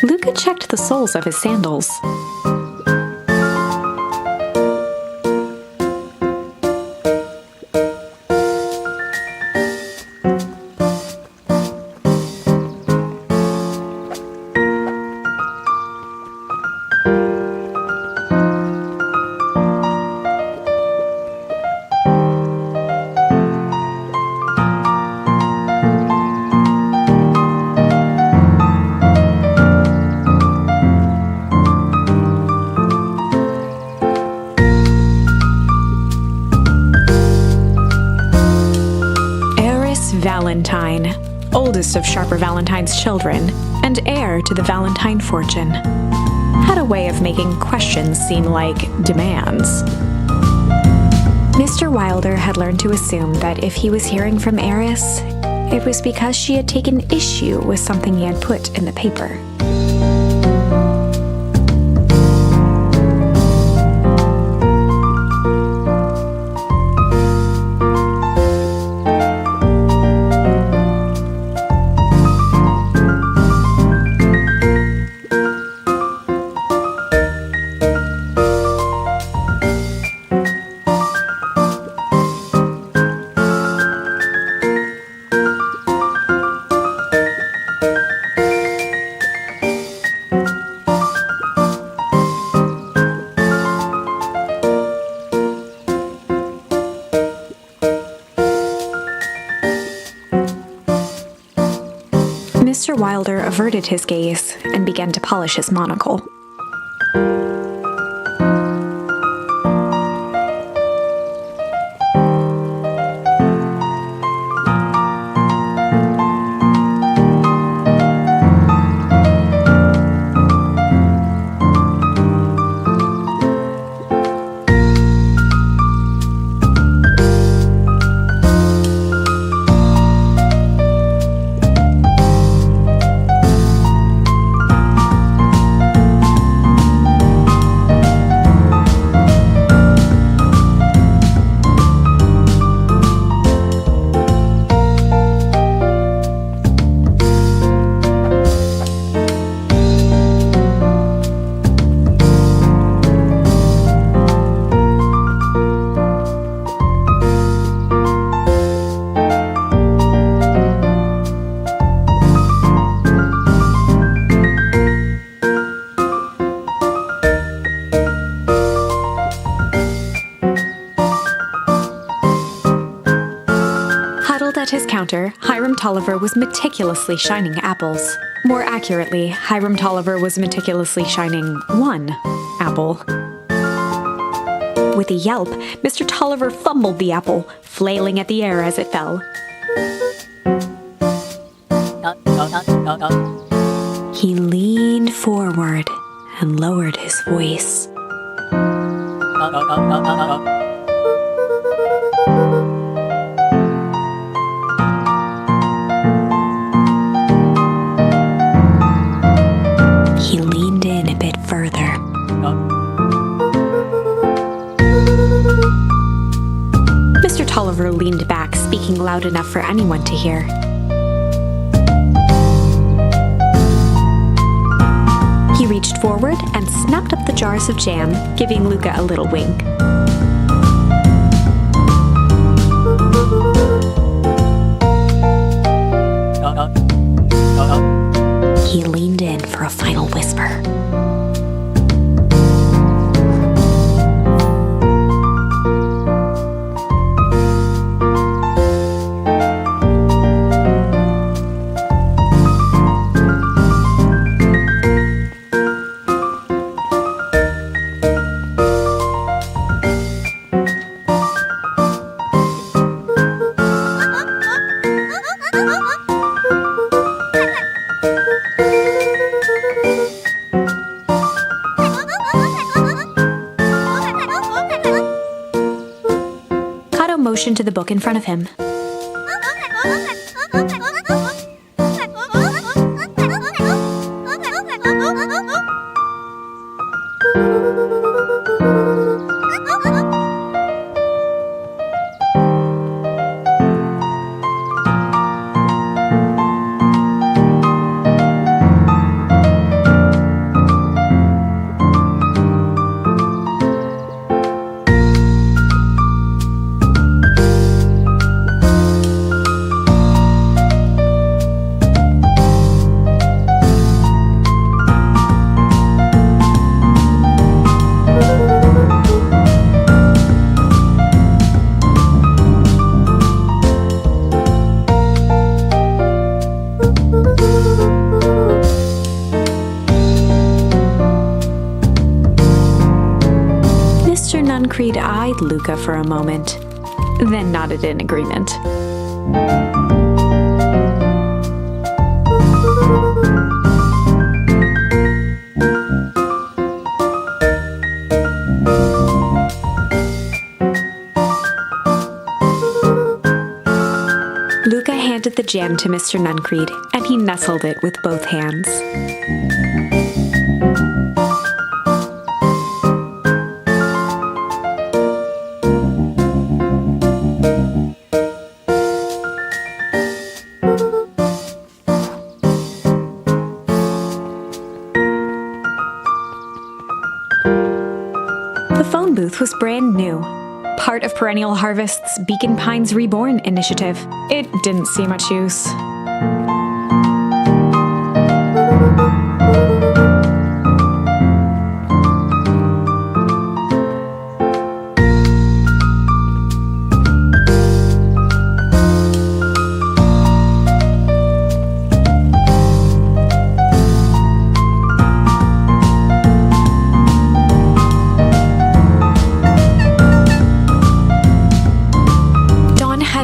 Luka checked the soles of his sandals. Valentine, oldest of Sharper Valentine's children, and heir to the Valentine fortune, had a way of making questions seem like demands. Mr. Wilder had learned to assume that if he was hearing from Eris, it was because she had taken issue with something he had put in the paper. Mr. Wilder averted his gaze and began to polish his monocle. counter, Hiram Tolliver was meticulously shining apples. More accurately, Hiram Tolliver was meticulously shining one apple. With a yelp, Mr. Tolliver fumbled the apple, flailing at the air as it fell. He leaned forward and lowered his voice. He leaned in a bit further. Mr. Tolliver leaned back, speaking loud enough for anyone to hear. He reached forward and snapped up the jars of jam, giving Luka a little wink. He leaned in for a final whisper. Motioned to the book in front of him. Mr. Nuncreed eyed Luka for a moment, then nodded in agreement. Luka handed the jam to Mr. Nuncreed, and he nestled it with both hands. The phone booth was brand new, part of Perennial Harvest's Beacon Pines Reborn initiative. It didn't see much use.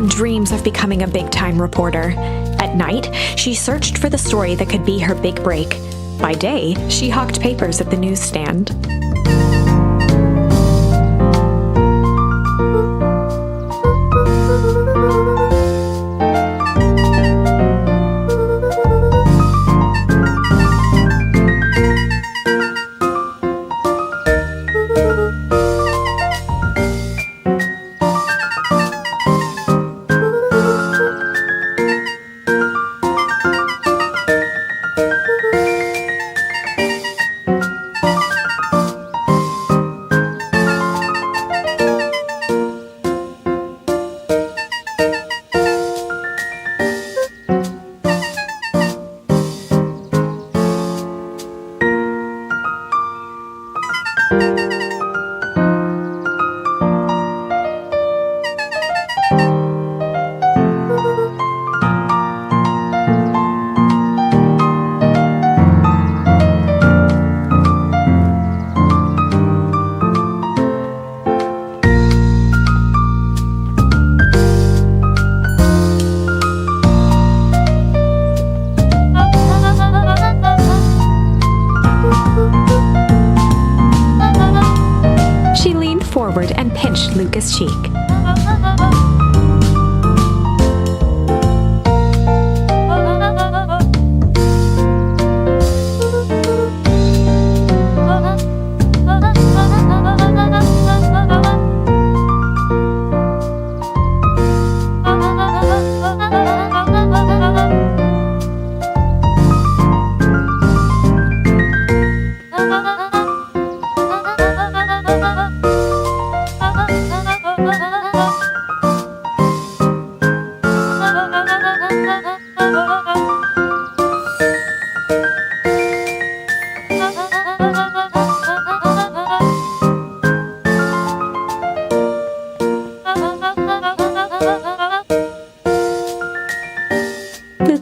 Dreams of becoming a big-time reporter. At night, she searched for the story that could be her big break. By day, she hawked papers at the newsstand. pinched Luka's cheek.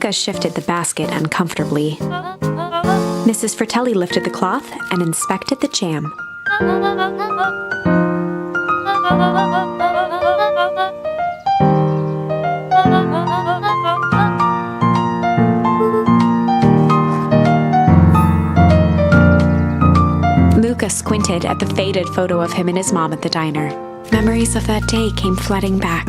Luka shifted the basket uncomfortably. Mrs. Fratelli lifted the cloth and inspected the jam. Luka squinted at the faded photo of him and his mom at the diner. Memories of that day came flooding back.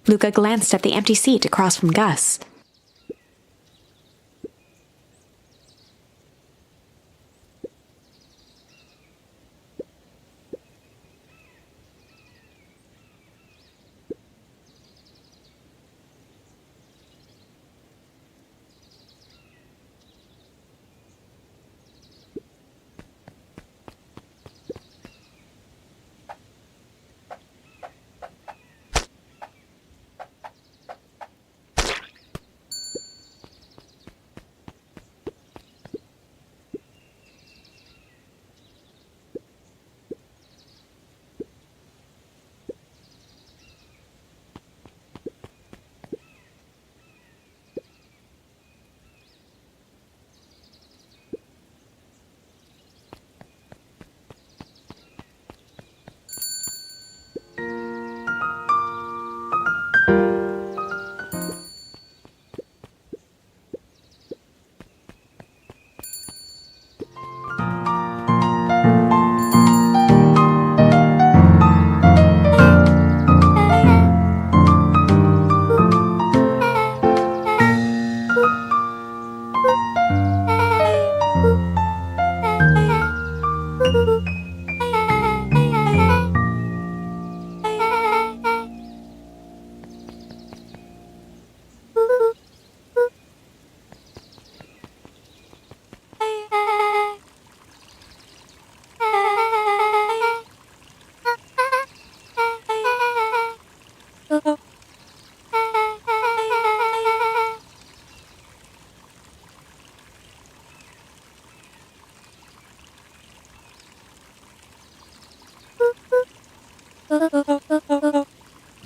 Luka glanced at the empty seat across from Gus.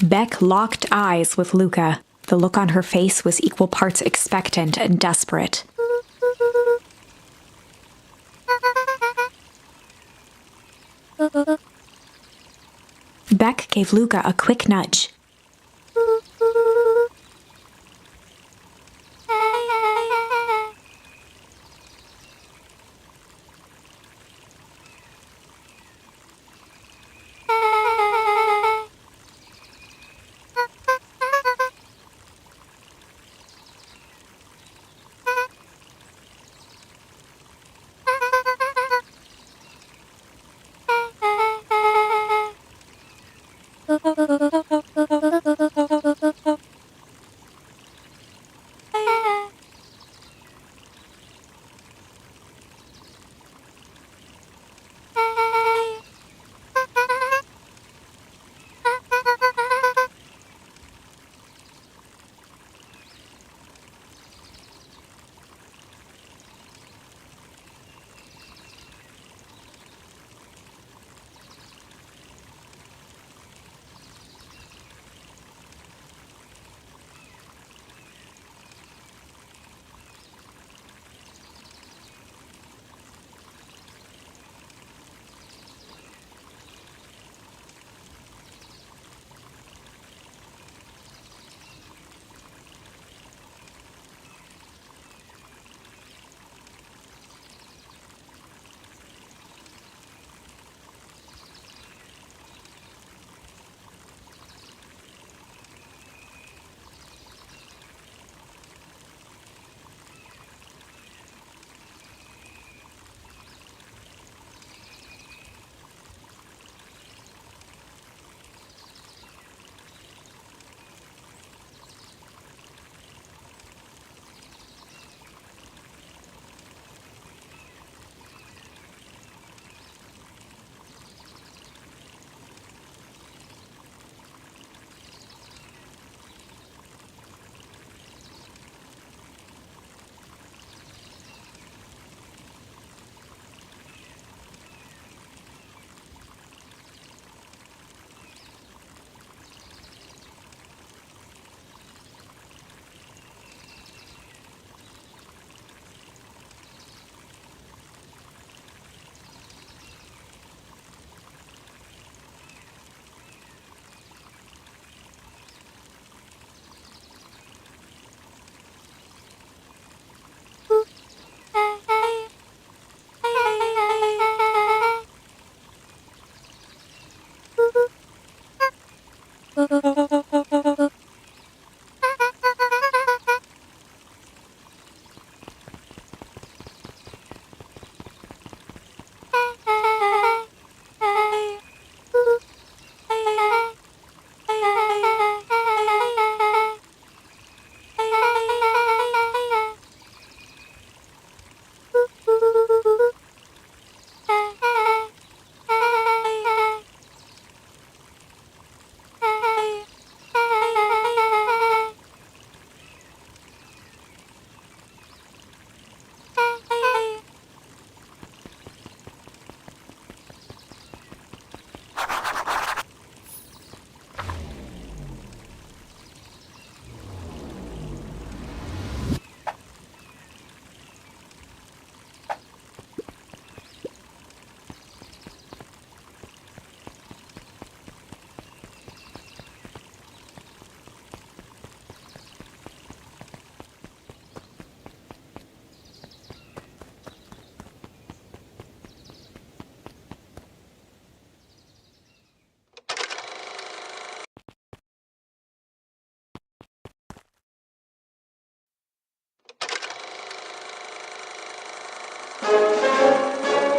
Beck locked eyes with Luka. The look on her face was equal parts expectant and desperate. Beck gave Luka a quick nudge.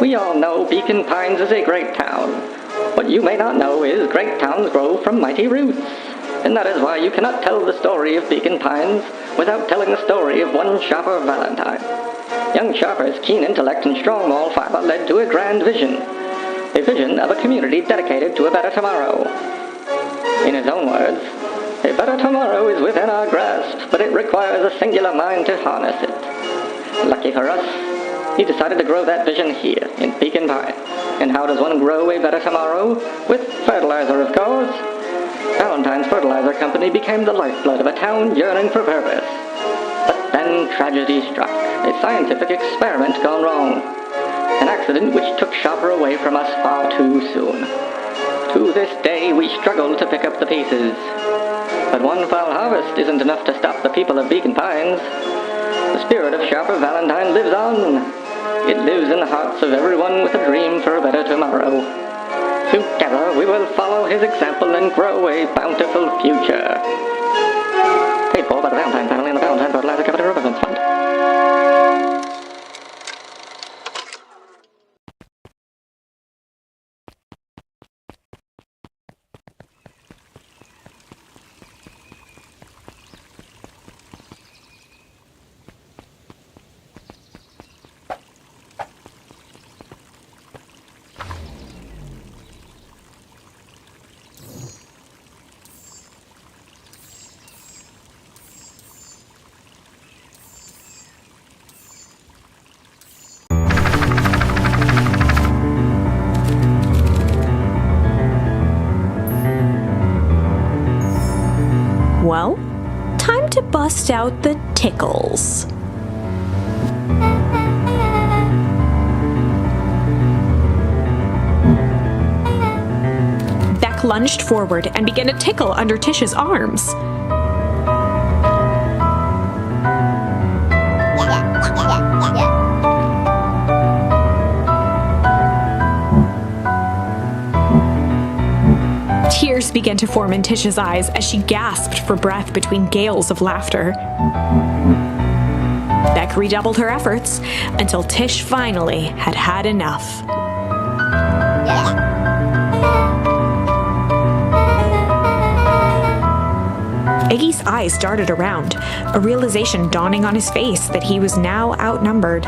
We all know Beacon Pines is a great town. What you may not know is great towns grow from mighty roots. And that is why you cannot tell the story of Beacon Pines without telling the story of one Sharper Valentine. Young Sharper's keen intellect and strong moral fiber led to a grand vision. A vision of a community dedicated to a better tomorrow. In his own words, a better tomorrow is within our grasp, but it requires a singular mind to harness it. Lucky for us, he decided to grow that vision here, in Beacon Pine. And how does one grow a better tomorrow? With fertilizer, of course. Valentine's fertilizer company became the lifeblood of a town yearning for purpose. But then tragedy struck, a scientific experiment gone wrong. An accident which took Shopper away from us far too soon. To this day, we struggle to pick up the pieces. But one foul harvest isn't enough to stop the people of Beacon Pines. The spirit of Sharper Valentine lives on. It lives in the hearts of everyone with a dream for a better tomorrow. Together, we will follow his example and grow a bountiful future. Paid for by the Valentine family and the Valentine Fertilizer Company Remembrance Fund. Well, time to bust out the tickles. Beck lunged forward and began to tickle under Tish's arms. Tears began to form in Tish's eyes as she gasped for breath between gales of laughter. Beck redoubled her efforts until Tish finally had had enough. Iggy's eyes darted around, a realization dawning on his face that he was now outnumbered.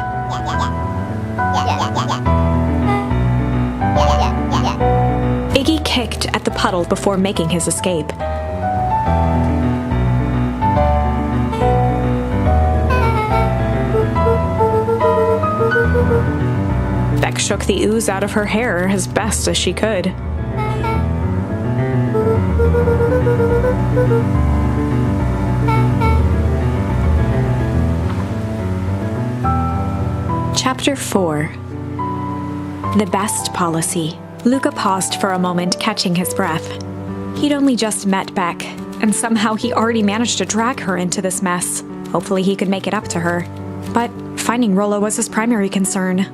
Iggy kicked at the puddle before making his escape. Beck shook the ooze out of her hair as best as she could. Chapter 4. The Best Policy. Luka paused for a moment, catching his breath. He'd only just met Beck, and somehow he already managed to drag her into this mess. Hopefully he could make it up to her. But finding Rollo was his primary concern.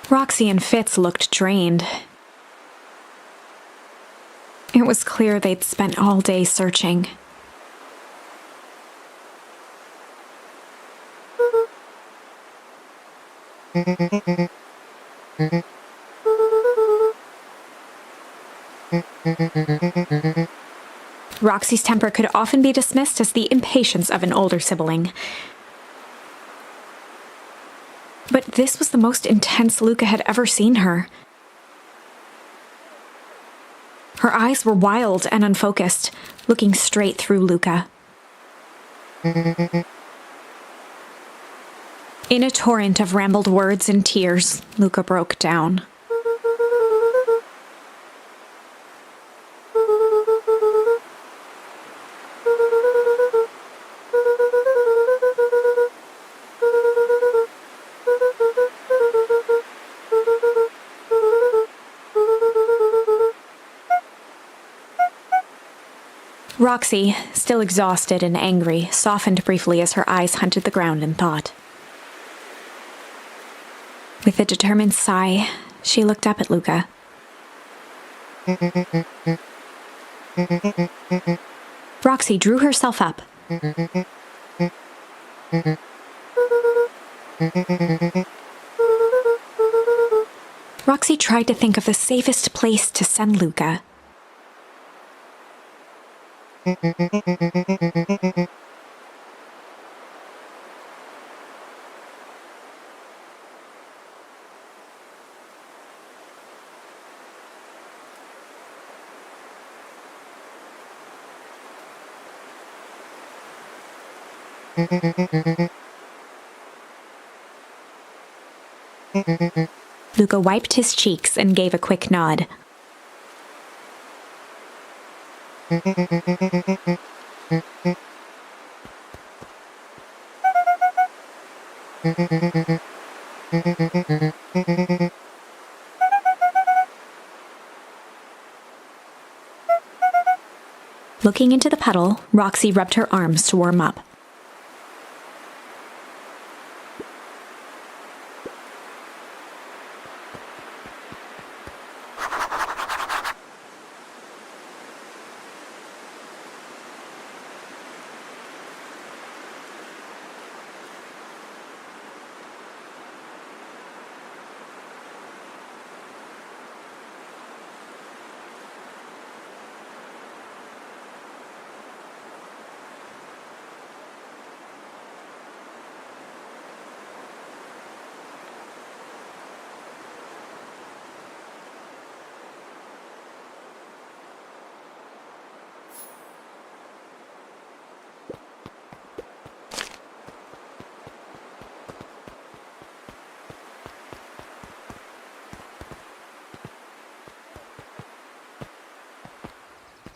Roxy and Fitz looked drained. It was clear they'd spent all day searching. Roxy's temper could often be dismissed as the impatience of an older sibling. But this was the most intense Luka had ever seen her. Her eyes were wild and unfocused, looking straight through Luka. In a torrent of rambled words and tears, Luka broke down. Roxy, still exhausted and angry, softened briefly as her eyes hunted the ground in thought. With a determined sigh, she looked up at Luka. Roxy drew herself up. Roxy tried to think of the safest place to send Luka. Luka wiped his cheeks and gave a quick nod. Looking into the puddle, Roxy rubbed her arms to warm up.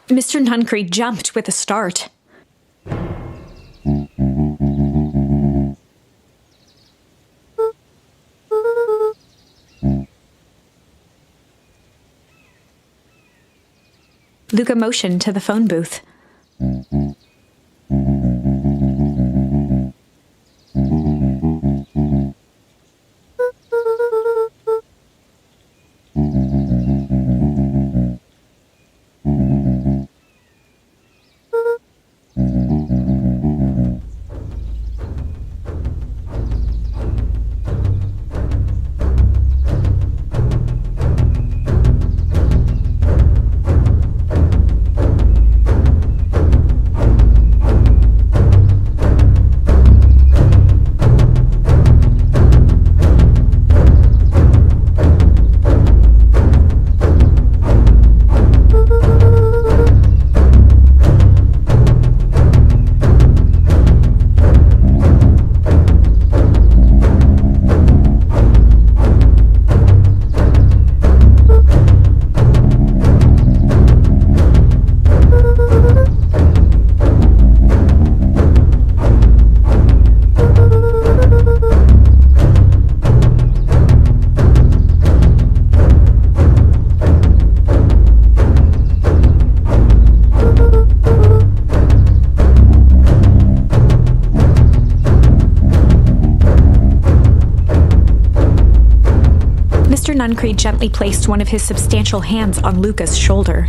Mr. Nuncreed jumped with a start. Luka motioned to the phone booth. Mr. Nuncreed gently placed one of his substantial hands on Luka's shoulder.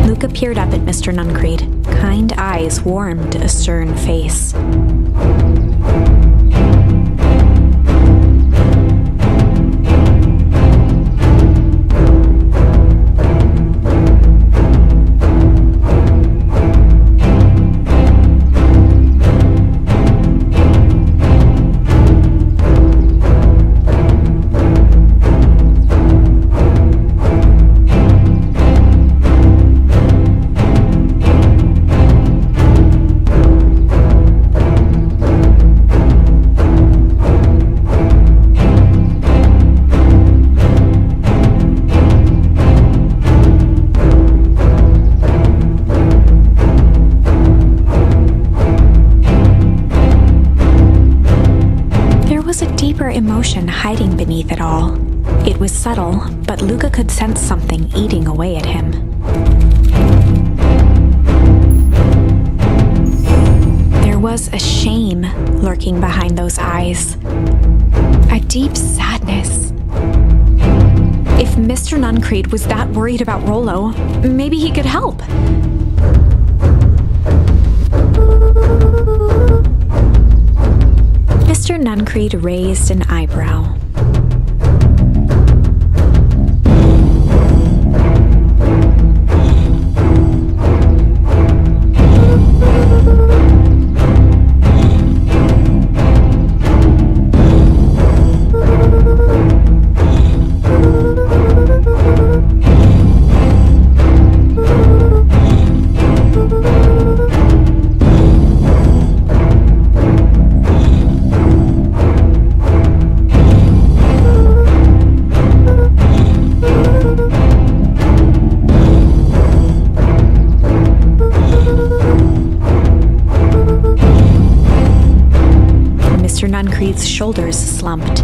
Luka peered up at Mr. Nuncreed. Kind eyes warmed a stern face. Emotion hiding beneath it all. It was subtle, but Luka could sense something eating away at him. There was a shame lurking behind those eyes. A deep sadness. If If Mr. Nuncreed was that worried about Rollo, maybe he could help. Mr. Nuncreed raised an eyebrow. Mr. Nuncreed's shoulders slumped.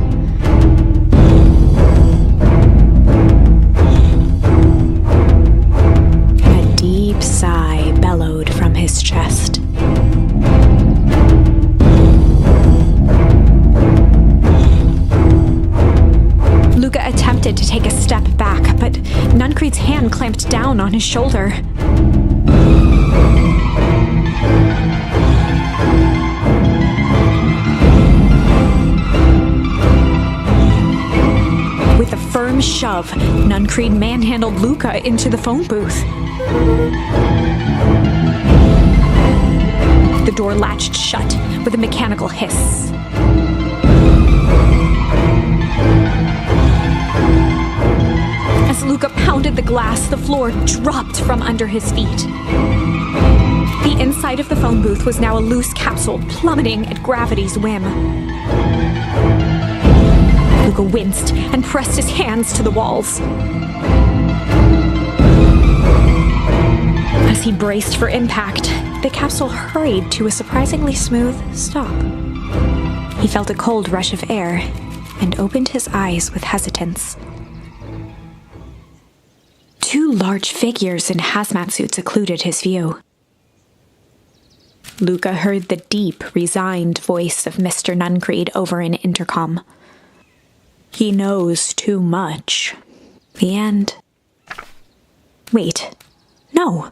A deep sigh bellowed from his chest. Luka attempted to take a step back, but Nuncreed's hand clamped down on his shoulder. With a firm shove, Nuncreed manhandled Luka into the phone booth. The door latched shut with a mechanical hiss. As Luka pounded the glass, the floor dropped from under his feet. The inside of the phone booth was now a loose capsule plummeting at gravity's whim. Luka winced and pressed his hands to the walls. As he braced for impact, the capsule hurried to a surprisingly smooth stop. He felt a cold rush of air and opened his eyes with hesitance. Two large figures in hazmat suits occluded his view. Luka heard the deep, resigned voice of Mr. Nuncreed over an intercom. He knows too much. The end. Wait. No.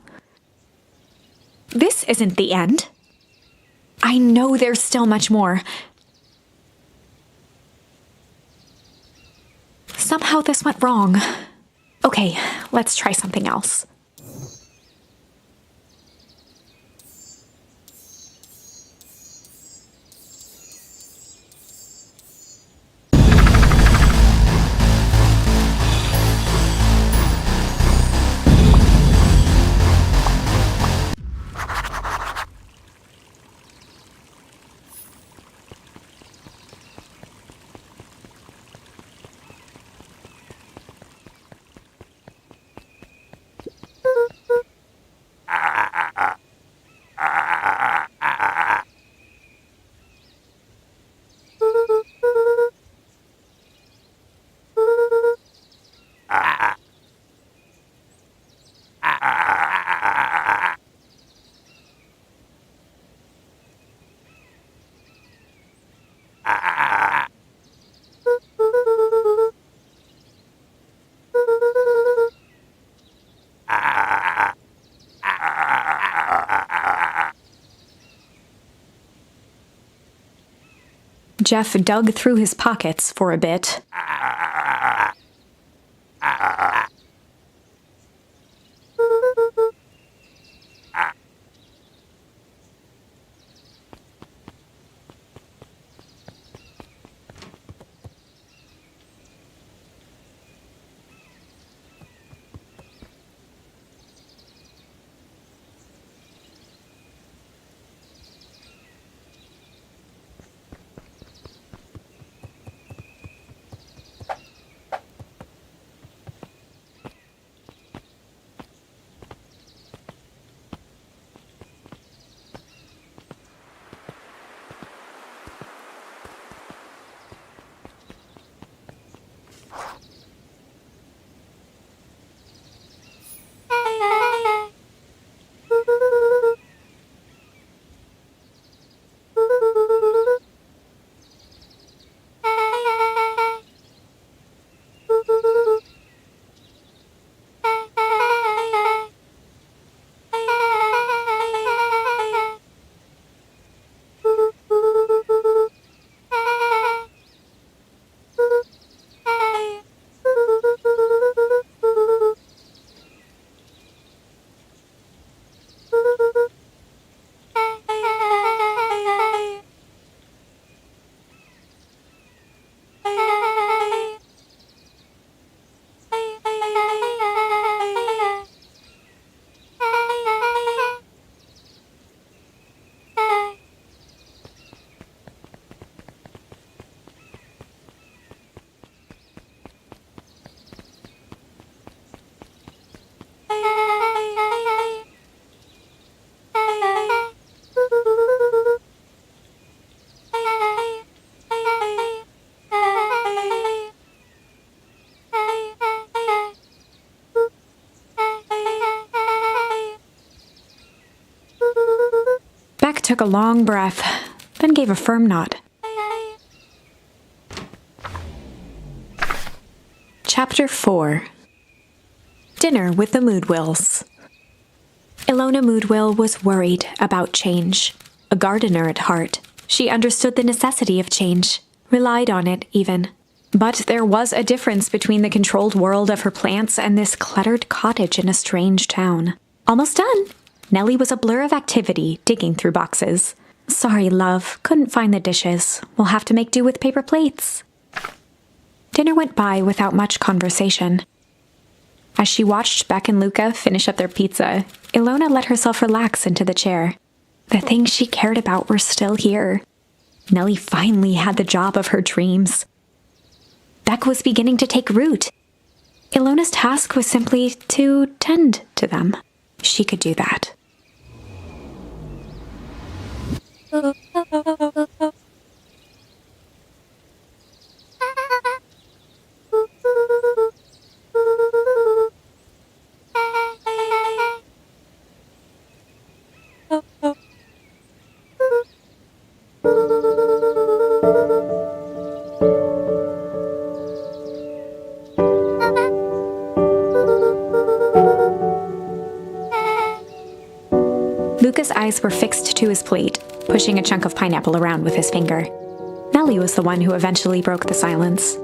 This isn't the end. I know there's still much more. Somehow this went wrong. Okay, let's try something else. Jeff dug through his pockets for a bit. took a long breath, then gave a firm nod. Chapter 4. Dinner with the Moodwills. Ilona Moodwill was worried about change. A gardener at heart, she understood the necessity of change, relied on it even. But there was a difference between the controlled world of her plants and this cluttered cottage in a strange town. Almost done. Nellie was a blur of activity, digging through boxes. Sorry, love, couldn't find the dishes. We'll have to make do with paper plates. Dinner went by without much conversation. As she watched Beck and Luka finish up their pizza, Ilona let herself relax into the chair. The things she cared about were still here. Nellie finally had the job of her dreams. Beck was beginning to take root. Ilona's task was simply to tend to them. She could do that. Luka's eyes were fixed to his plate, pushing a chunk of pineapple around with his finger. Nellie was the one who eventually broke the silence.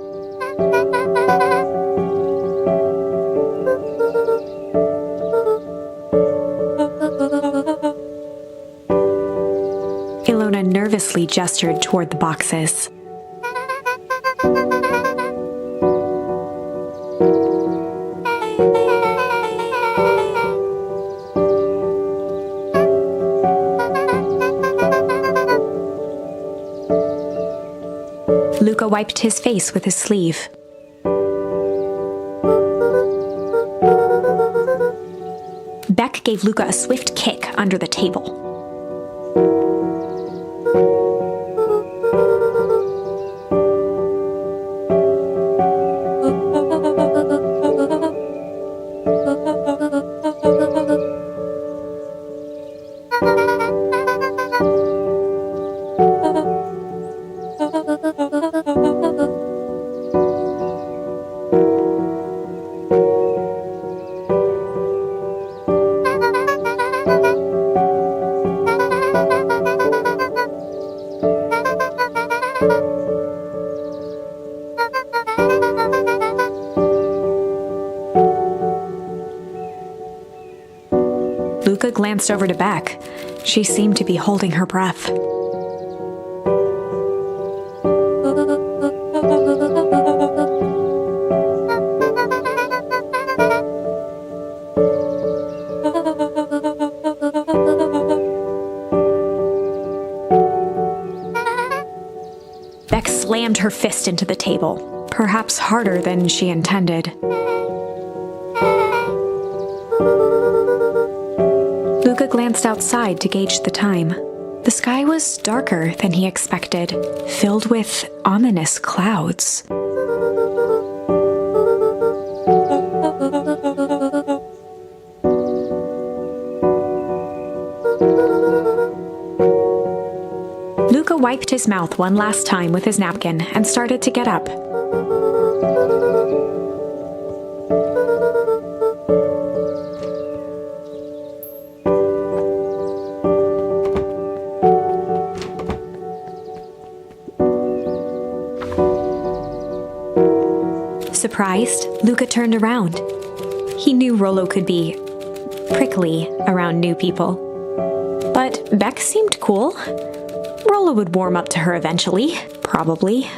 Ilona nervously gestured toward the boxes. Luka wiped his face with his sleeve. Beck gave Luka a swift kick under the table. Luka glanced over to Beck. She seemed to be holding her breath. Beck slammed her fist into the table, perhaps harder than she intended. Luka glanced outside to gauge the time. The sky was darker than he expected, filled with ominous clouds. Luka wiped his mouth one last time with his napkin and started to get up. Surprised, Luka turned around. He knew Rollo could be prickly around new people. But Beck seemed cool. Rollo would warm up to her eventually, probably.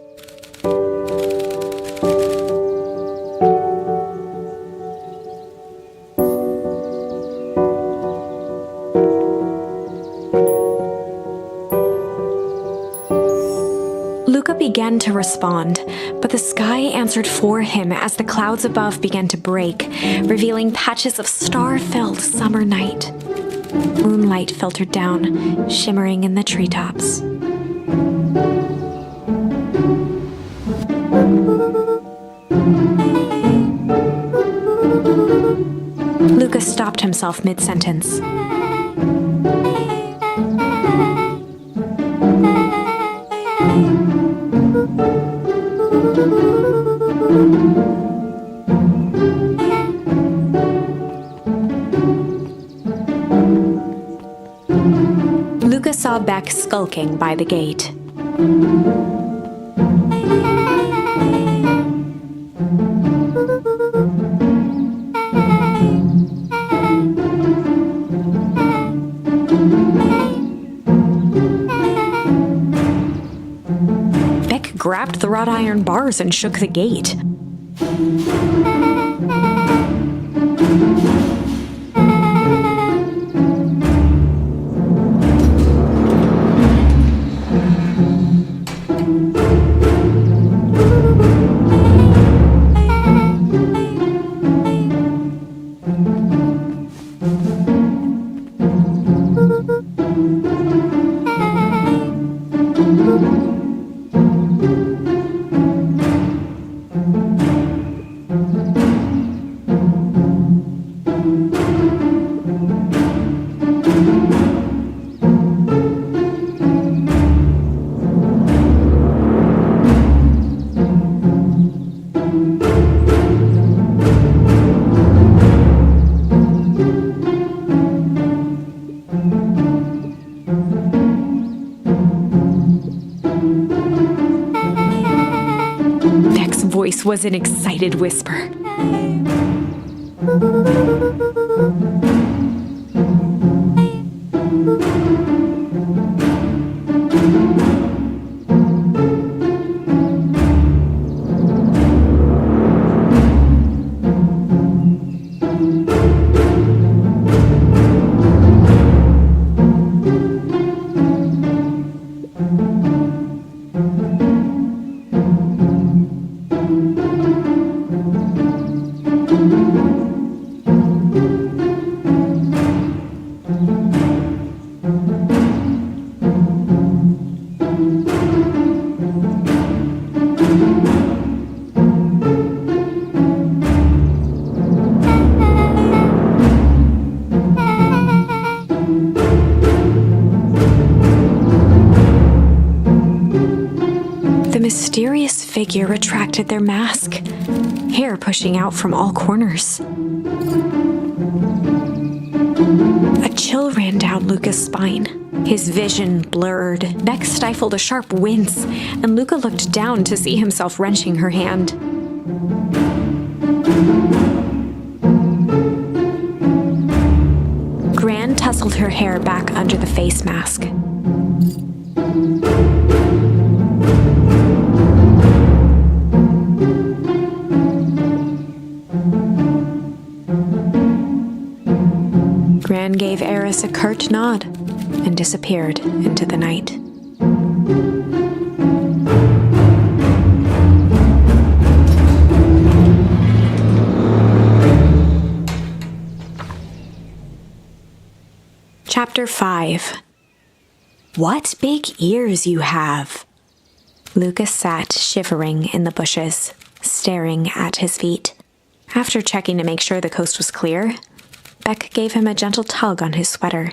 Luka began to respond, but the sky answered for him as the clouds above began to break, revealing patches of star-filled summer night. Moonlight filtered down, shimmering in the treetops. Luka stopped himself mid-sentence. Luka saw Beck skulking by the gate. Beck grabbed the wrought iron bars and shook the gate. Beck's voice was an excited whisper. The mysterious figure retracted their mask, hair pushing out from all corners. A chill ran down Luka's spine. His vision blurred. Beck stifled a sharp wince, and Luka looked down to see himself wrenching her hand. Gran tousled her hair back under the face mask. Gran gave Eris a curt nod and disappeared into the night. Chapter 5. What big ears you have! Luka sat shivering in the bushes, staring at his feet. After checking to make sure the coast was clear, Beck gave him a gentle tug on his sweater.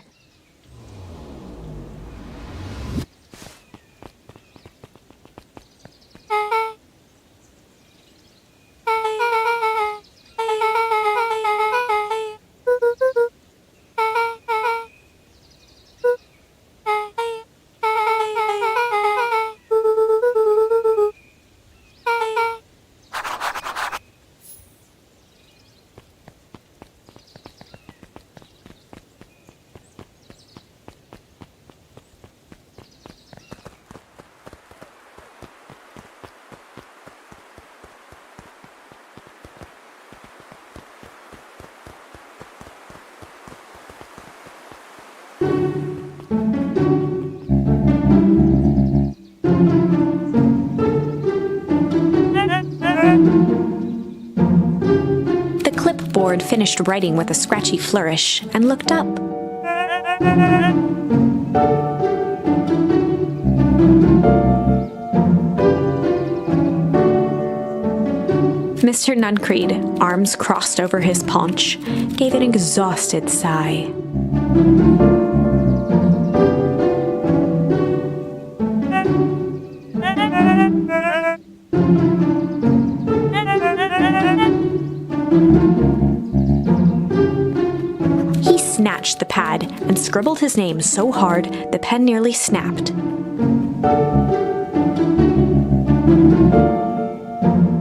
The clipboard finished writing with a scratchy flourish and looked up. Mr. Nuncreed, arms crossed over his paunch, gave an exhausted sigh. He snatched the pad and scribbled his name so hard the pen nearly snapped.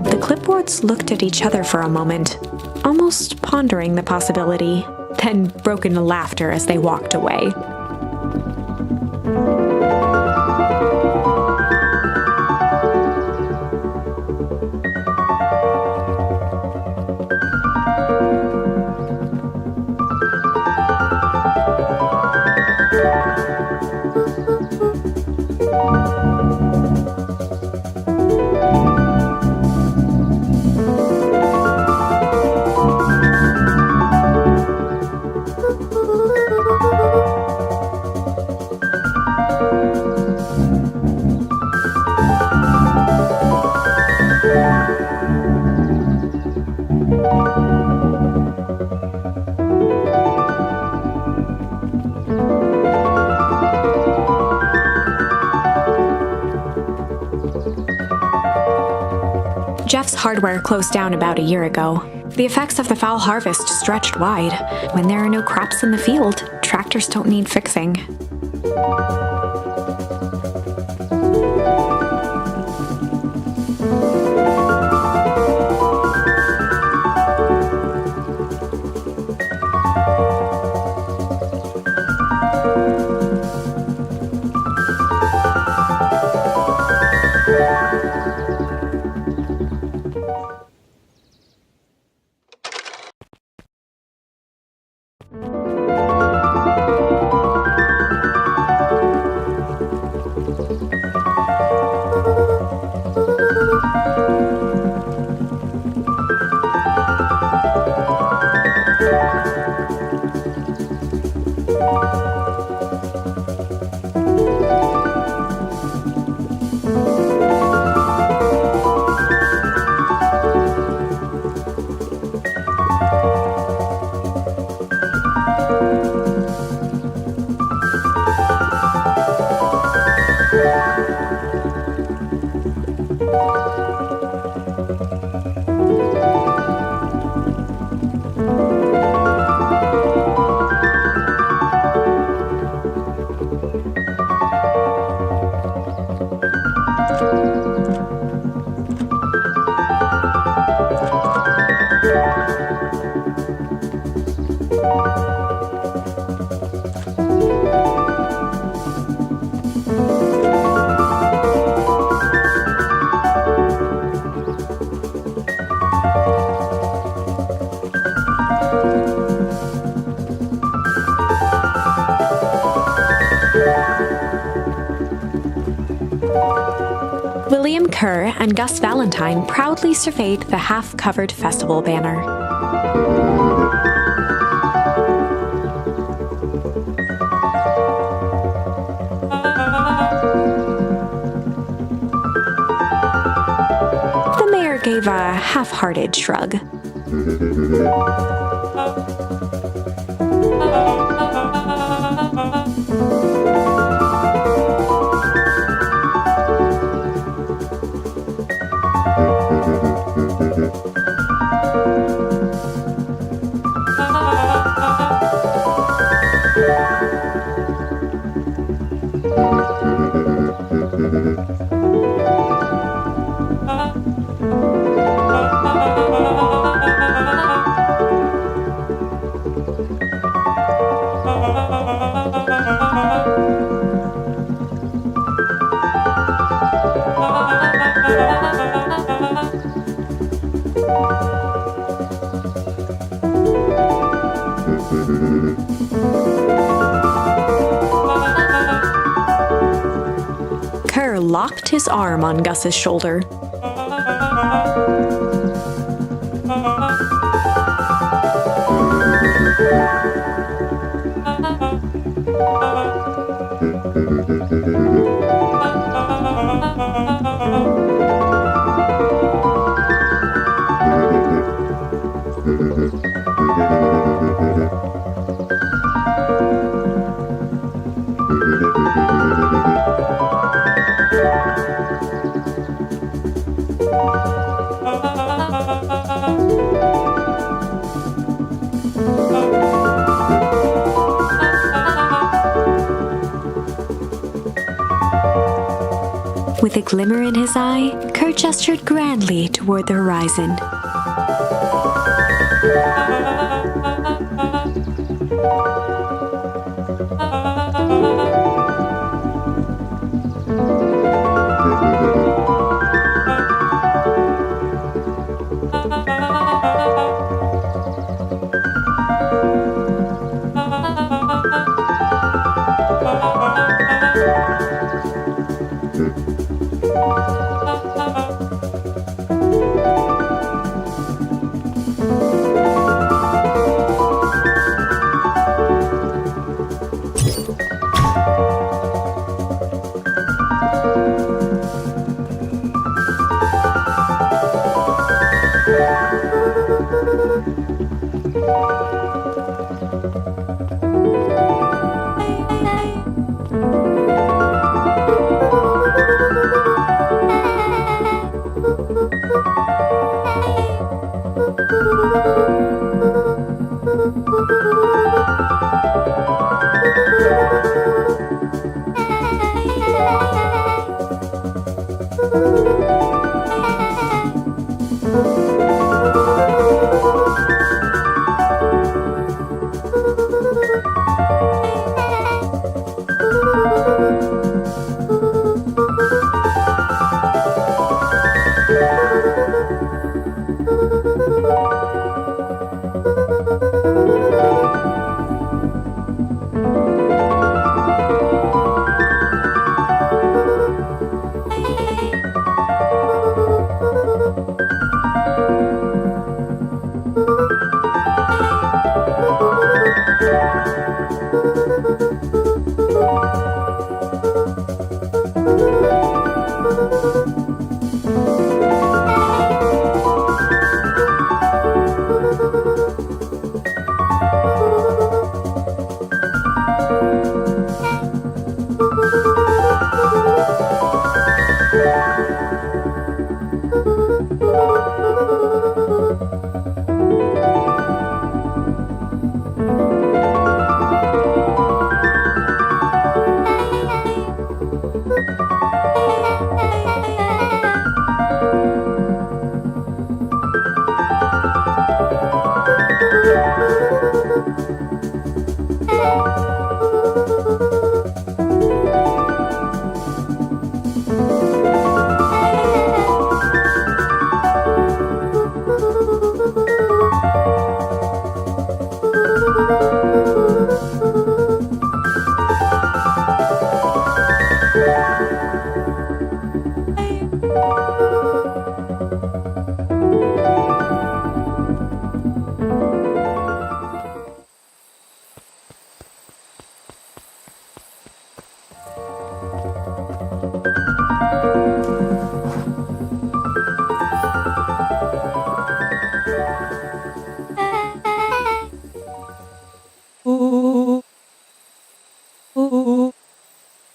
The clipboards looked at each other for a moment, almost pondering the possibility, then broke into laughter as they walked away. Jeff's hardware closed down about a year ago. The effects of the foul harvest stretched wide. When there are no crops in the field, tractors don't need fixing. William Kerr and Gus Valentine proudly surveyed the half-covered festival banner. The mayor gave a half-hearted shrug. Kerr locked his arm on Gus's shoulder. With a glimmer in his eye, Kurt gestured grandly toward the horizon.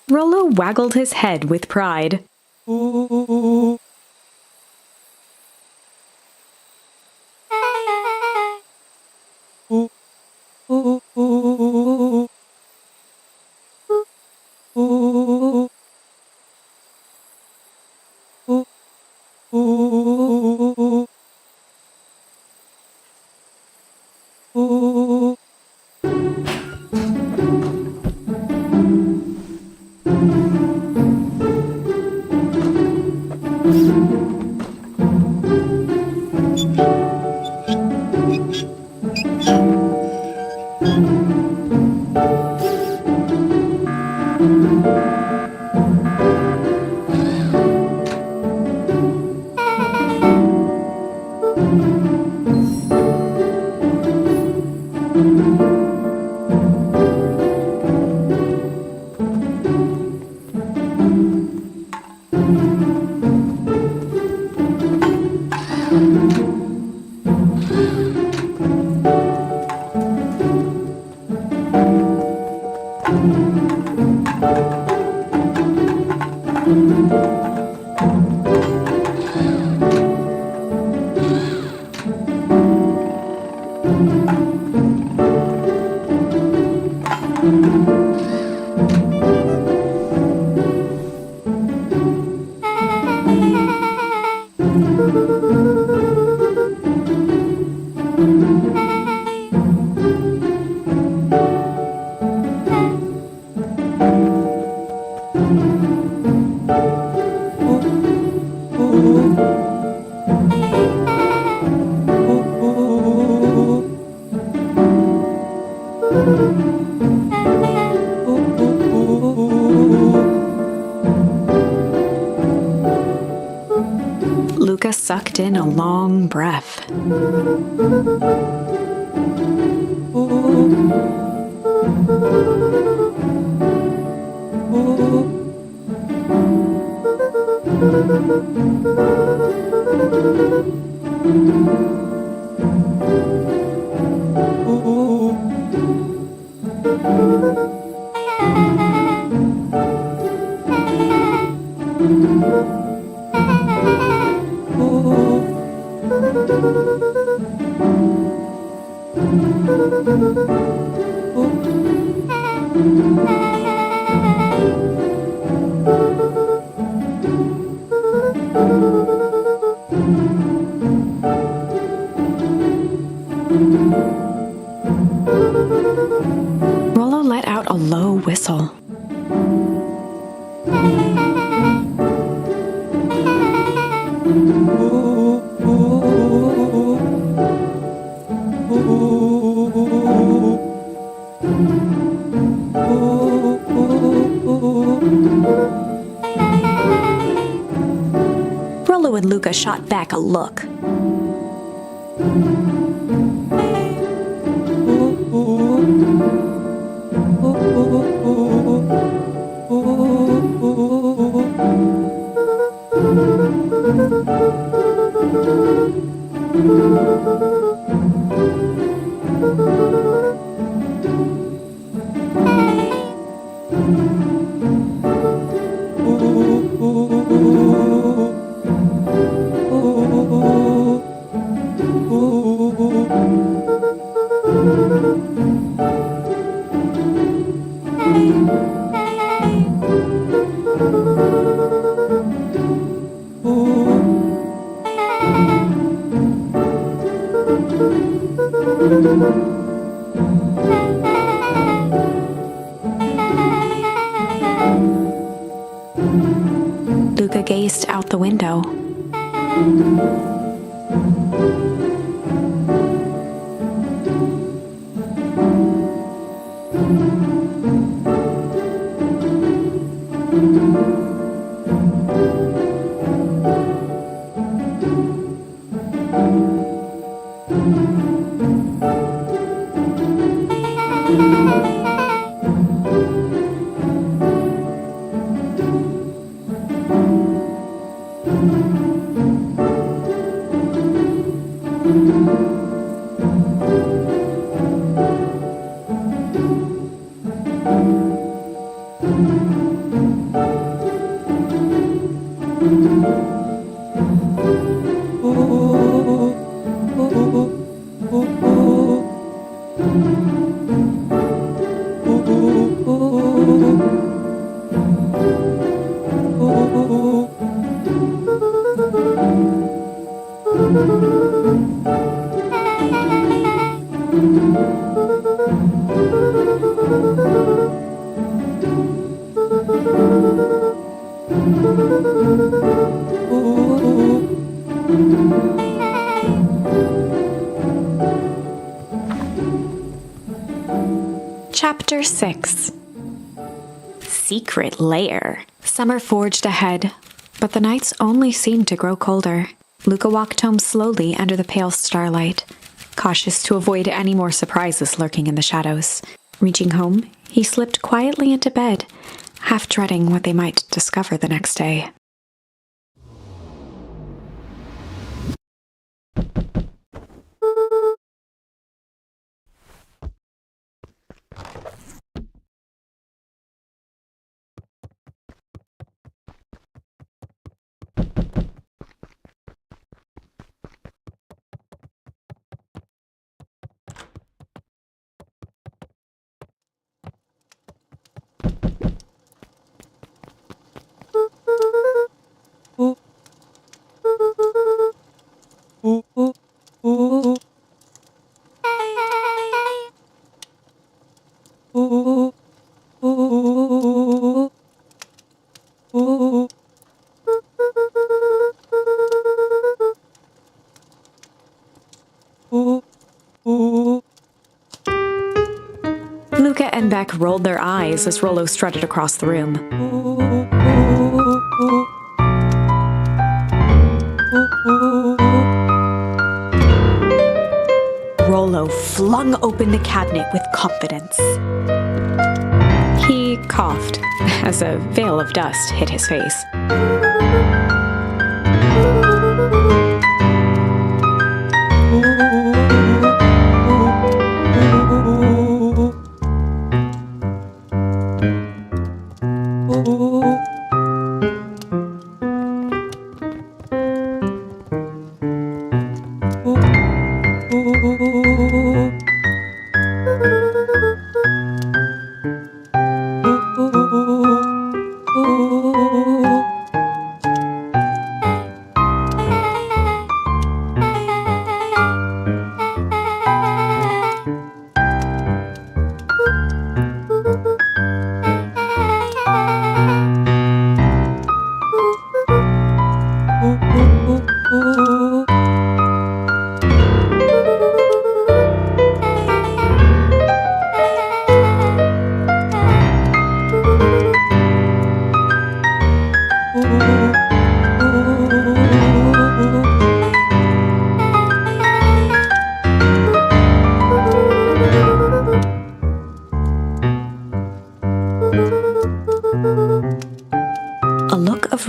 Rollo waggled his head with pride. Luka sucked in a long breath. Rollo let out a low whistle. Rollo and Luka shot back a look. Luka gazed out the window. Chapter 6. Secret Lair. Summer forged ahead, but the nights only seemed to grow colder. Luka walked home slowly under the pale starlight, cautious to avoid any more surprises lurking in the shadows. Reaching home, he slipped quietly into bed, half dreading what they might discover the next day. Luka and Beck rolled their eyes as Rollo strutted across the room. Rollo flung open the cabinet with confidence. He coughed as a veil of dust hit his face.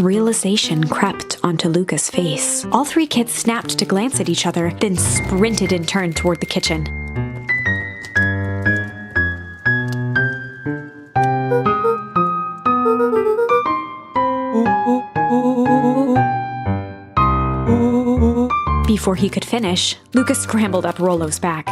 Realization crept onto Luka's face. All three kids snapped to glance at each other, then sprinted and turned toward the kitchen. Before he could finish, Luka scrambled up Rollo's back.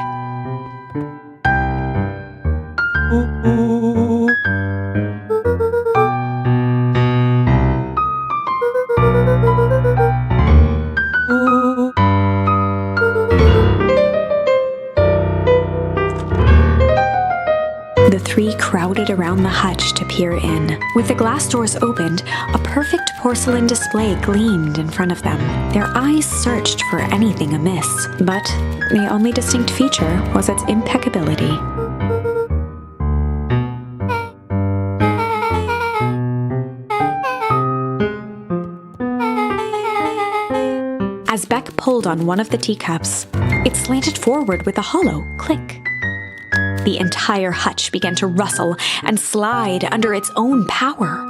The three crowded around the hutch to peer in. With the glass doors opened, a perfect porcelain display gleamed in front of them. Their eyes searched for anything amiss, but the only distinct feature was its impeccability. As Beck pulled on one of the teacups, it slanted forward with a hollow click. The entire hutch began to rustle and slide under its own power.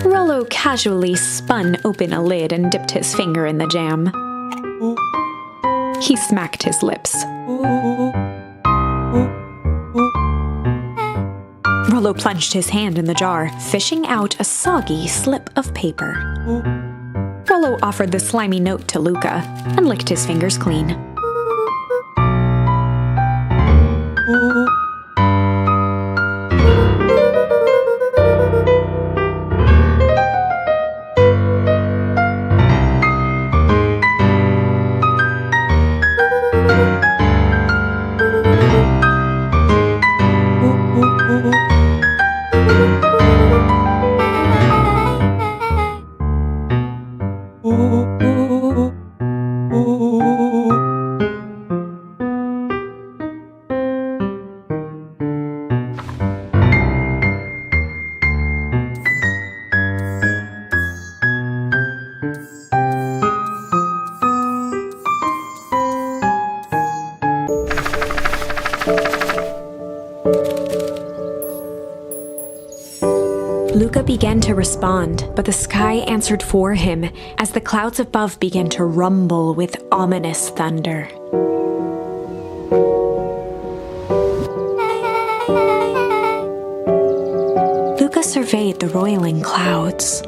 Rollo casually spun open a lid and dipped his finger in the jam. He smacked his lips. Rollo plunged his hand in the jar, fishing out a soggy slip of paper. Rollo offered the slimy note to Luka and licked his fingers clean. respond, but the sky answered for him as the clouds above began to rumble with ominous thunder. Luka surveyed the roiling clouds.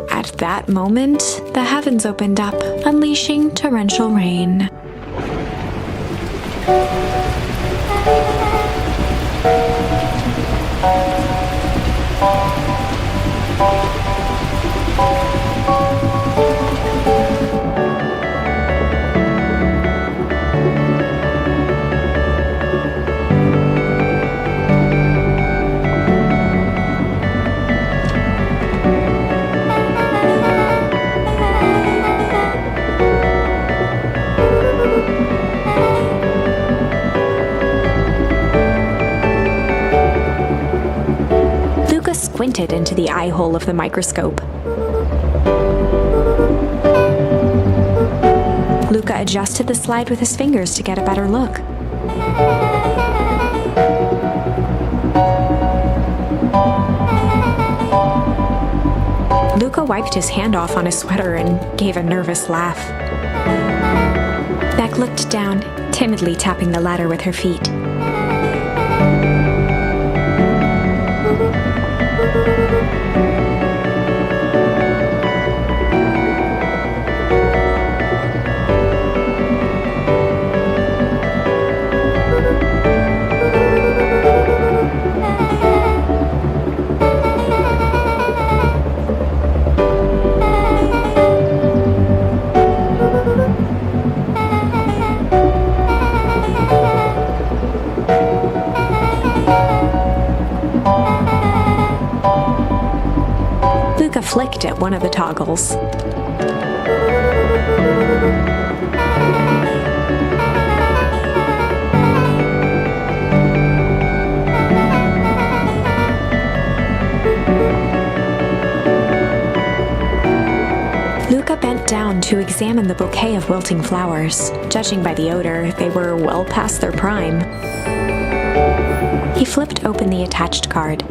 At that moment, the heavens opened up, unleashing torrential rain. Squinted into the eye hole of the microscope. Luka adjusted the slide with his fingers to get a better look. Luka wiped his hand off on his sweater and gave a nervous laugh. Beck looked down, timidly tapping the ladder with her feet. Luka flicked at one of the toggles. Luka bent down to examine the bouquet of wilting flowers. Judging by the odor, they were well past their prime. He flipped open the attached card.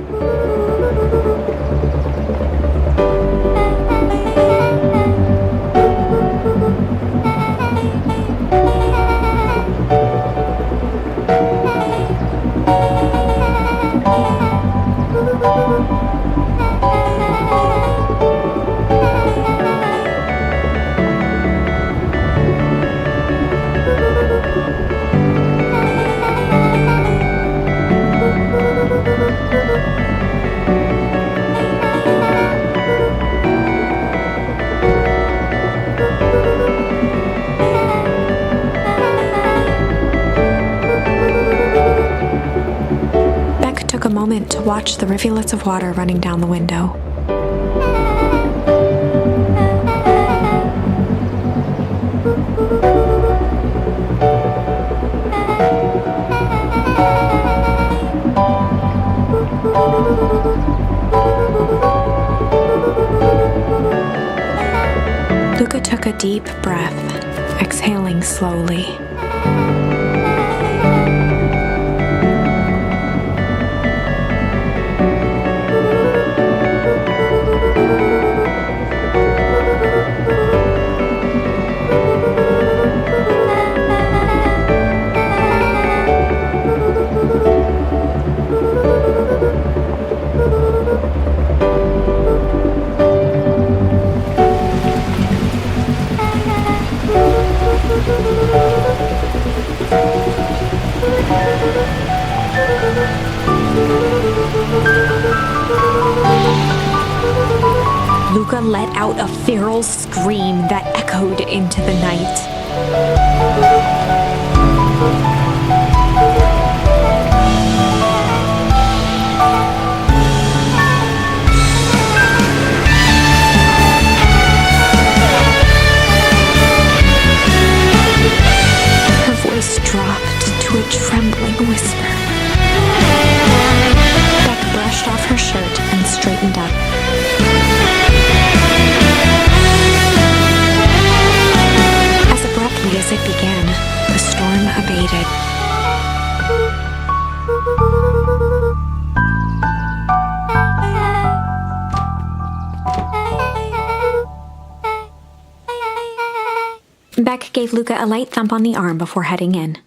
Took a moment to watch the rivulets of water running down the window. Luka took a deep breath, exhaling slowly. Luka let out a feral scream that echoed into the night. Her voice dropped to a trembling whisper. Beck brushed off her shirt and straightened up. As it began, the storm abated. Beck gave Luka a light thump on the arm before heading in.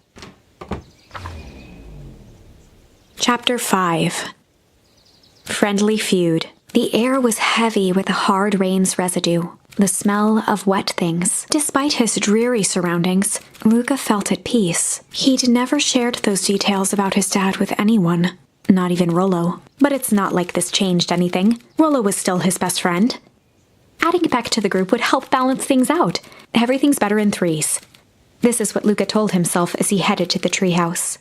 Chapter 5. Friendly Feud. The air was heavy with the hard rain's residue, the smell of wet things. Despite his dreary surroundings, Luka felt at peace. He'd never shared those details about his dad with anyone, not even Rollo. But it's not like this changed anything. Rollo was still his best friend. Adding Beck to the group would help balance things out. Everything's better in threes. This is what Luka told himself as he headed to the treehouse.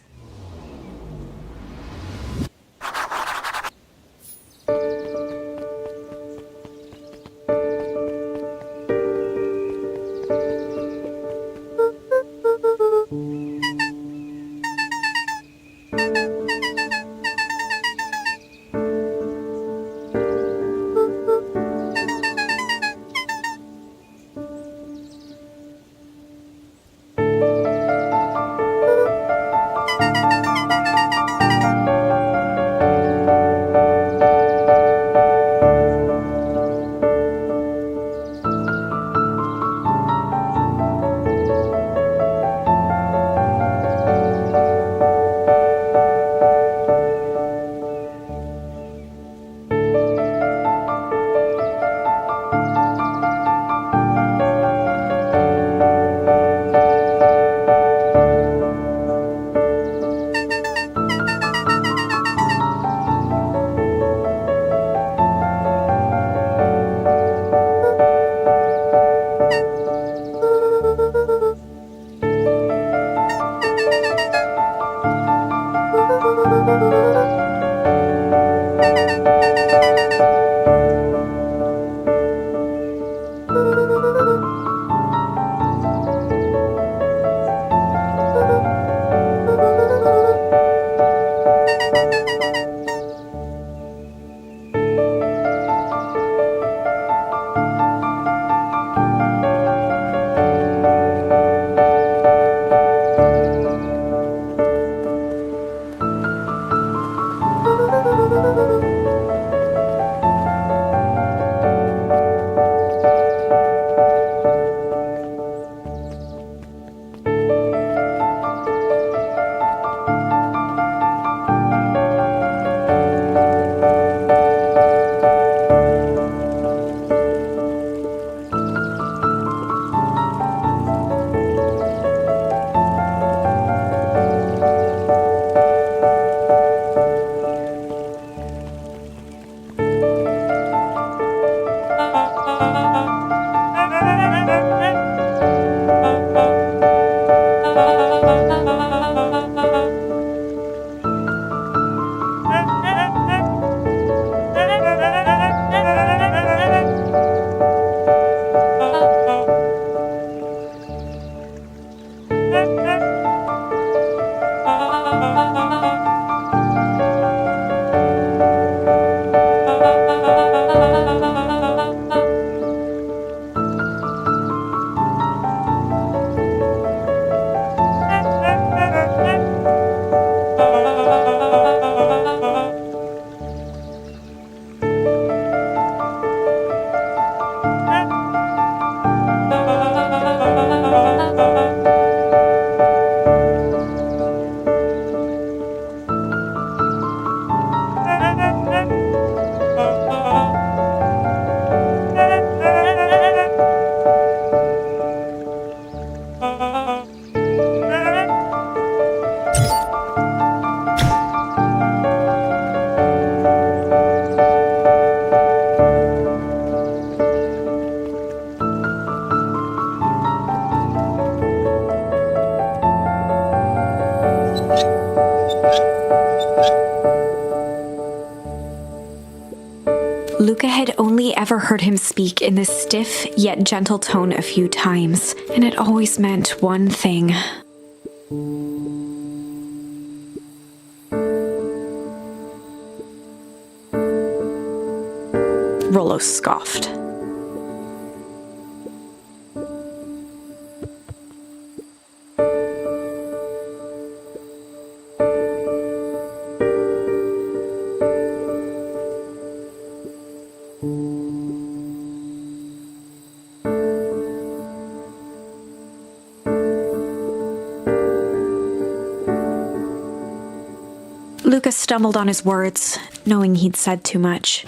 Luka had only ever heard him speak in this stiff yet gentle tone a few times, and it always meant one thing. Rollo scoffed. Luka stumbled on his words, knowing he'd said too much.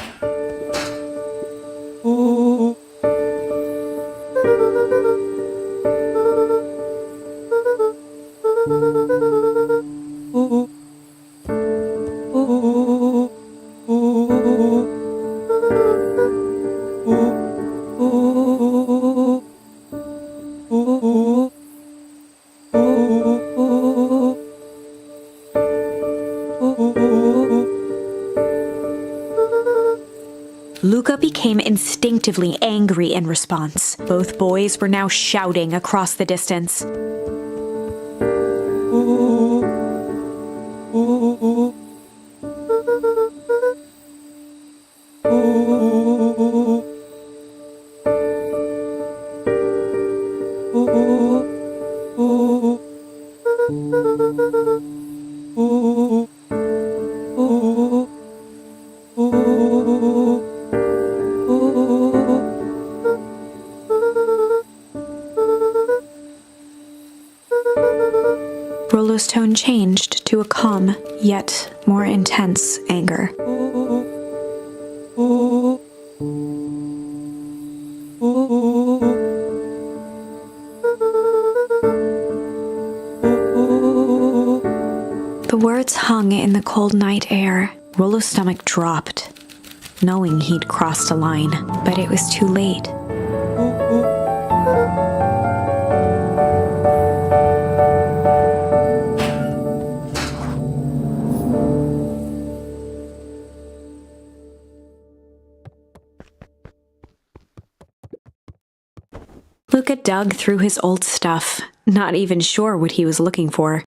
Luka became instinctively angry in response. Both boys were now shouting across the distance. Rollo's tone changed to a calm, yet more intense anger. The words hung in the cold night air. Rollo's stomach dropped, knowing he'd crossed a line, but it was too late. Luka dug through his old stuff, not even sure what he was looking for.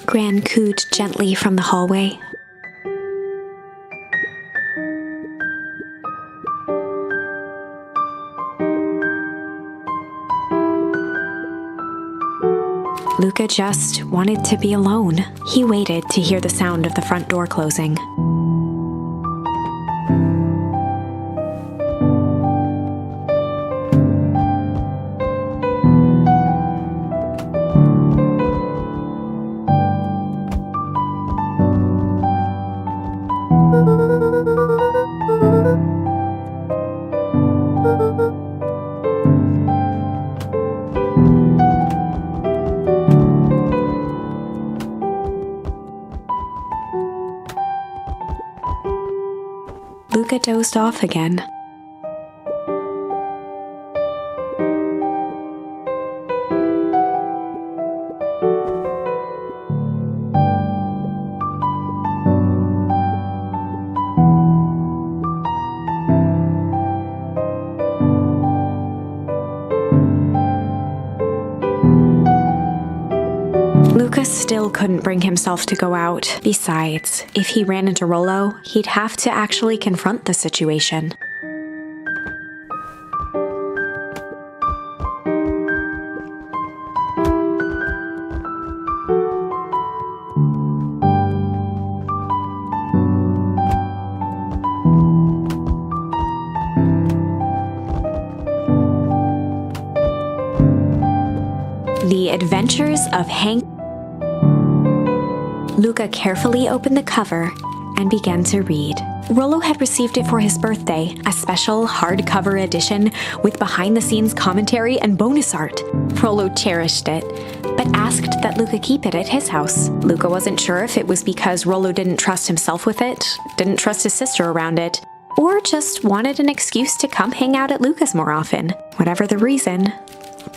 Gran cooed gently from the hallway. Luka just wanted to be alone. He waited to hear the sound of the front door closing. Luka dozed off again. Luka still couldn't bring himself to go out. Besides, if he ran into Rollo, he'd have to actually confront the situation. The Adventures of Hank. Luka carefully opened the cover and began to read. Rollo had received it for his birthday, a special hardcover edition with behind-the-scenes commentary and bonus art. Rollo cherished it, but asked that Luka keep it at his house. Luka wasn't sure if it was because Rollo didn't trust himself with it, didn't trust his sister around it, or just wanted an excuse to come hang out at Luka's more often. Whatever the reason,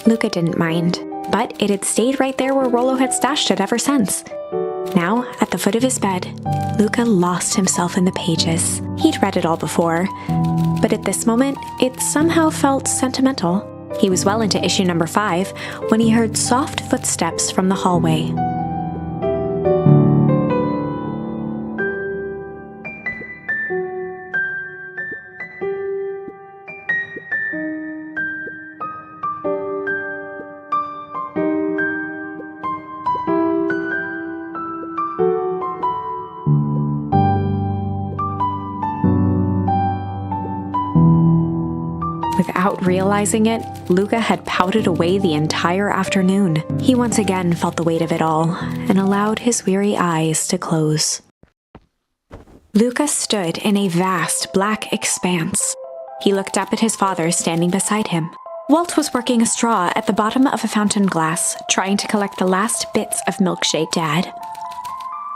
Luka didn't mind, but it had stayed right there where Rollo had stashed it ever since. Now, at the foot of his bed, Luka lost himself in the pages. He'd read it all before, but at this moment, it somehow felt sentimental. He was well into issue number 5 when he heard soft footsteps from the hallway. Without realizing it, Luka had pouted away the entire afternoon. He once again felt the weight of it all and allowed his weary eyes to close. Luka stood in a vast black expanse. He looked up at his father standing beside him. Walt was working a straw at the bottom of a fountain glass, trying to collect the last bits of milkshake. Dad,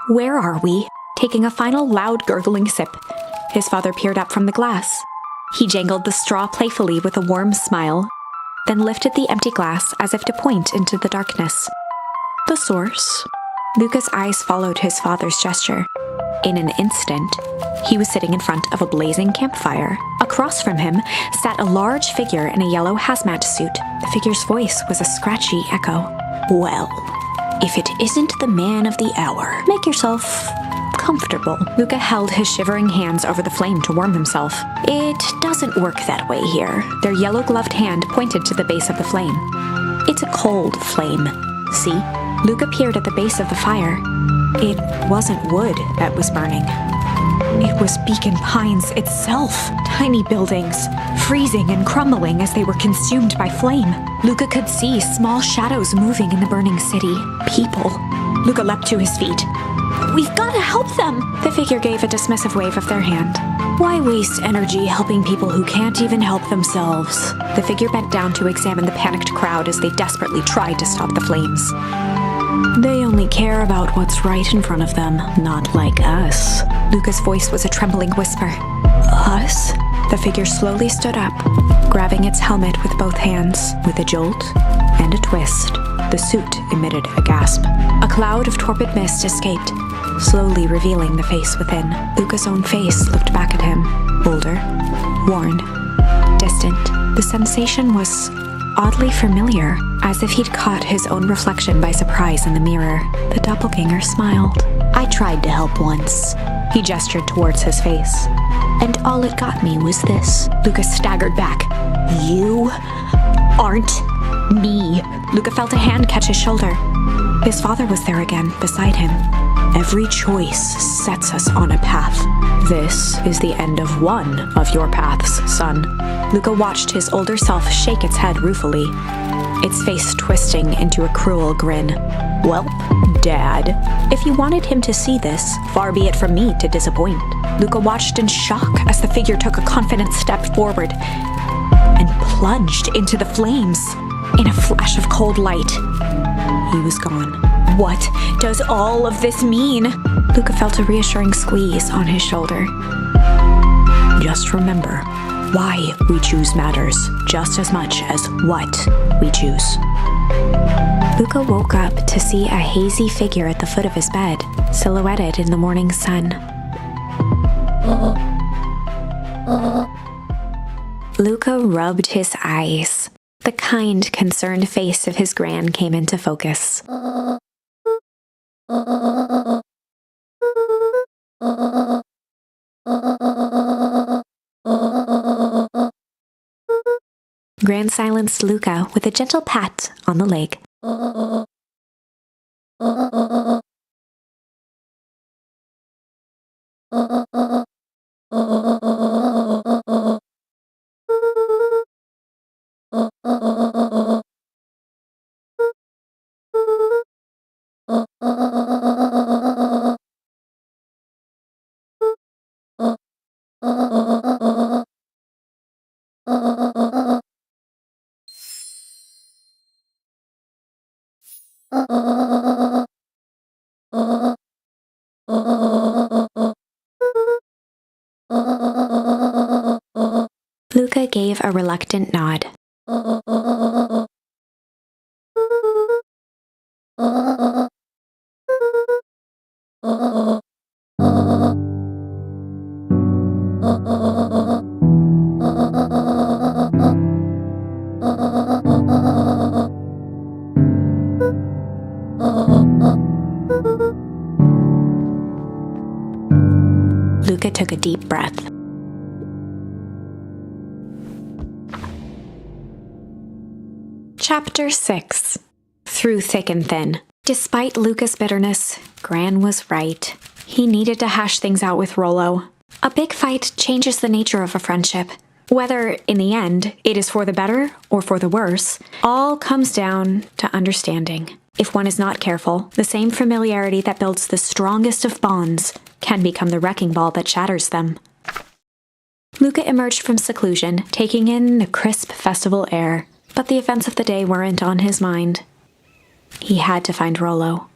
where are we? Taking a final loud gurgling sip, his father peered up from the glass. He jangled the straw playfully with a warm smile, then lifted the empty glass as if to point into the darkness. The source? Luka's eyes followed his father's gesture. In an instant, he was sitting in front of a blazing campfire. Across from him sat a large figure in a yellow hazmat suit. The figure's voice was a scratchy echo. Well, if it isn't the man of the hour, make yourself comfortable. Luka held his shivering hands over the flame to warm himself. It doesn't work that way here. Their yellow-gloved hand pointed to the base of the flame. It's a cold flame. See? Luka peered at the base of the fire. It wasn't wood that was burning. It was Beacon Pines itself. Tiny buildings, freezing and crumbling as they were consumed by flame. Luka could see small shadows moving in the burning city. People. Luka leapt to his feet. We've got to help them! The figure gave a dismissive wave of their hand. Why waste energy helping people who can't even help themselves? The figure bent down to examine the panicked crowd as they desperately tried to stop the flames. They only care about what's right in front of them, not like us. Luka's voice was a trembling whisper. Us? The figure slowly stood up, grabbing its helmet with both hands. With a jolt and a twist, the suit emitted a gasp. A cloud of torpid mist escaped, slowly revealing the face within. Luka's own face looked back at him, older, worn, distant. The sensation was oddly familiar, as if he'd caught his own reflection by surprise in the mirror. The doppelganger smiled. I tried to help once. He gestured towards his face. And all it got me was this. Luka staggered back. You aren't me. Luka felt a hand catch his shoulder. His father was there again, beside him. Every choice sets us on a path. This is the end of one of your paths, son. Luka watched his older self shake its head ruefully, its face twisting into a cruel grin. Well, Dad, if you wanted him to see this, far be it from me to disappoint. Luka watched in shock as the figure took a confident step forward and plunged into the flames. In a flash of cold light, he was gone. What does all of this mean? Luka felt a reassuring squeeze on his shoulder. Just remember, why we choose matters just as much as what we choose. Luka woke up to see a hazy figure at the foot of his bed, silhouetted in the morning sun. Luka rubbed his eyes. The kind, concerned face of his gran came into focus. Gran silenced Luka with a gentle pat on the leg. a reluctant nod. Luka took a deep breath. Chapter 6. Through thick and thin. Despite Luka's bitterness, Gran was right. He needed to hash things out with Rollo. A big fight changes the nature of a friendship. Whether, in the end, it is for the better or for the worse, all comes down to understanding. If one is not careful, the same familiarity that builds the strongest of bonds can become the wrecking ball that shatters them. Luka emerged from seclusion, taking in the crisp festival air, but the events of the day weren't on his mind. He had to find Rollo.